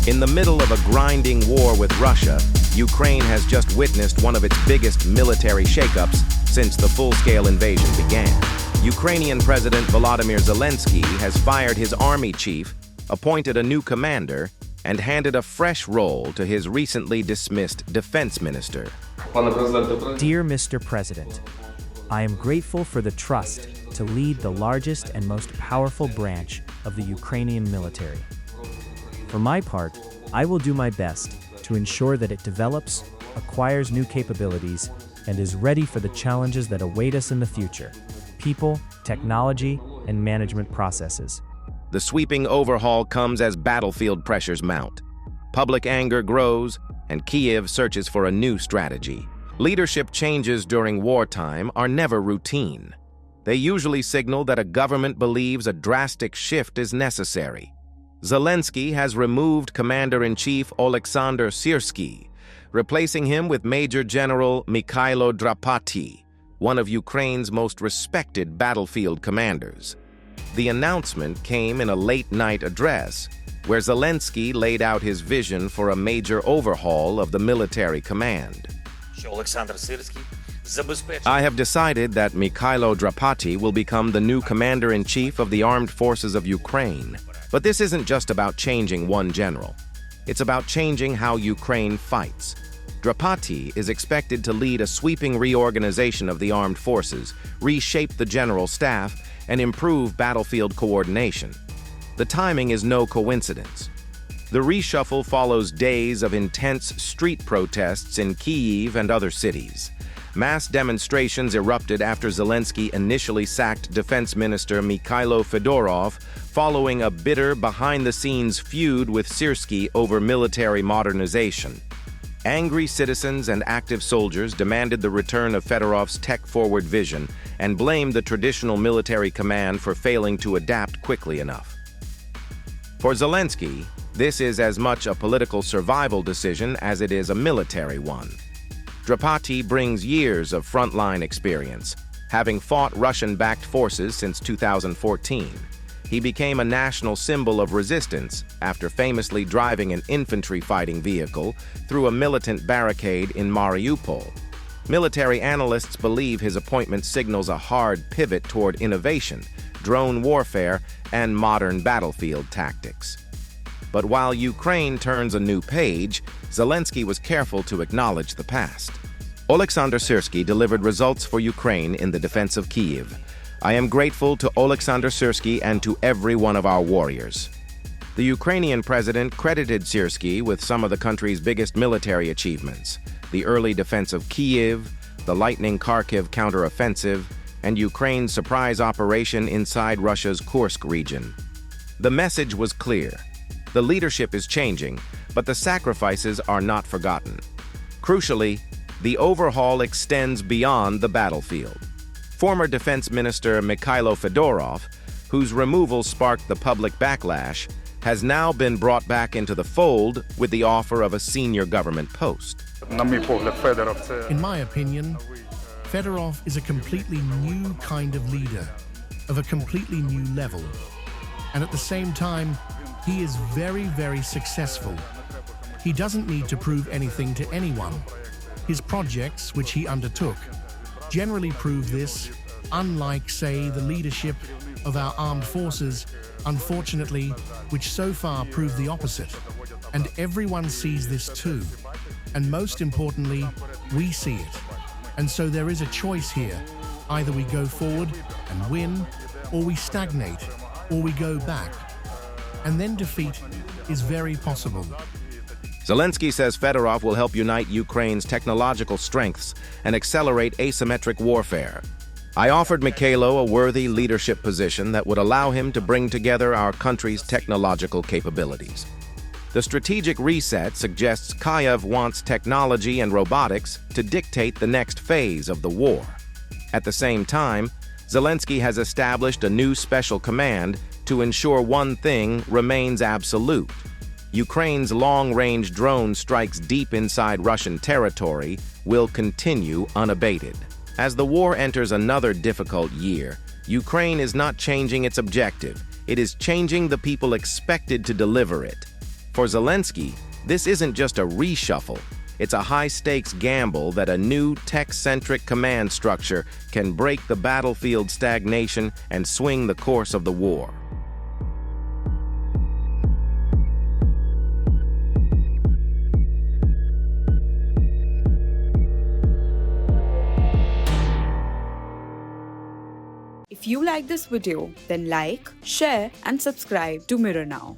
In the middle of a grinding war with Russia, Ukraine has just witnessed one of its biggest military shakeups since the full-scale invasion began. Ukrainian President Volodymyr Zelensky has fired his army chief, appointed a new commander, and handed a fresh role to his recently dismissed defense minister. Dear Mr. President, I am grateful for the trust to lead the largest and most powerful branch of the Ukrainian military. For my part, I will do my best to ensure that it develops, acquires new capabilities, and is ready for the challenges that await us in the future: people, technology, and management processes. The sweeping overhaul comes as battlefield pressures mount. Public anger grows, and Kyiv searches for a new strategy. Leadership changes during wartime are never routine. They usually signal that a government believes a drastic shift is necessary. Zelensky has removed Commander-in-Chief Oleksandr Syrskyi, replacing him with Major General Mykhailo Drapatyi, one of Ukraine's most respected battlefield commanders. The announcement came in a late-night address, where Zelensky laid out his vision for a major overhaul of the military command. Oleksandr Syrskyi I have decided that Mykhailo Drapatyi will become the new commander-in-chief of the armed forces of Ukraine. But this isn't just about changing one general. It's about changing how Ukraine fights. Drapatyi is expected to lead a sweeping reorganization of the armed forces, reshape the general staff, and improve battlefield coordination. The timing is no coincidence. The reshuffle follows days of intense street protests in Kyiv and other cities. Mass demonstrations erupted after Zelensky initially sacked Defense Minister Mikhailo Fedorov following a bitter behind-the-scenes feud with Syrskyi over military modernization. Angry citizens and active soldiers demanded the return of Fedorov's tech-forward vision and blamed the traditional military command for failing to adapt quickly enough. For Zelensky, this is as much a political survival decision as it is a military one. Drapatyi brings years of frontline experience, having fought Russian-backed forces since 2014. He became a national symbol of resistance after famously driving an infantry fighting vehicle through a militant barricade in Mariupol. Military analysts believe his appointment signals a hard pivot toward innovation, drone warfare, and modern battlefield tactics. But while Ukraine turns a new page, Zelensky was careful to acknowledge the past. Oleksandr Syrskyi delivered results for Ukraine in the defense of Kyiv. I am grateful to Oleksandr Syrskyi and to every one of our warriors. The Ukrainian president credited Syrskyi with some of the country's biggest military achievements: the early defense of Kyiv, the lightning Kharkiv counteroffensive, and Ukraine's surprise operation inside Russia's Kursk region. The message was clear. The leadership is changing, but the sacrifices are not forgotten. Crucially, the overhaul extends beyond the battlefield. Former Defense Minister Mikhailo Fedorov, whose removal sparked the public backlash, has now been brought back into the fold with the offer of a senior government post. In my opinion, Fedorov is a completely new kind of leader, of a completely new level. And at the same time, he is very, very successful. He doesn't need to prove anything to anyone. His projects, which he undertook, generally prove this, unlike, say, the leadership of our armed forces, unfortunately, which so far prove the opposite. And everyone sees this too. And most importantly, we see it. And so there is a choice here. Either we go forward and win, or we stagnate, or we go back. And then defeat is very possible. Zelensky says Fedorov will help unite Ukraine's technological strengths and accelerate asymmetric warfare. I offered Mykhailo a worthy leadership position that would allow him to bring together our country's technological capabilities. The strategic reset suggests Kyiv wants technology and robotics to dictate the next phase of the war. At the same time, Zelensky has established a new special command to ensure one thing remains absolute. Ukraine's long-range drone strikes deep inside Russian territory will continue unabated. As the war enters another difficult year, Ukraine is not changing its objective. It is changing the people expected to deliver it. For Zelensky, this isn't just a reshuffle. It's a high-stakes gamble that a new tech-centric command structure can break the battlefield stagnation and swing the course of the war. If you like this video, then like, share and subscribe to Mirror Now.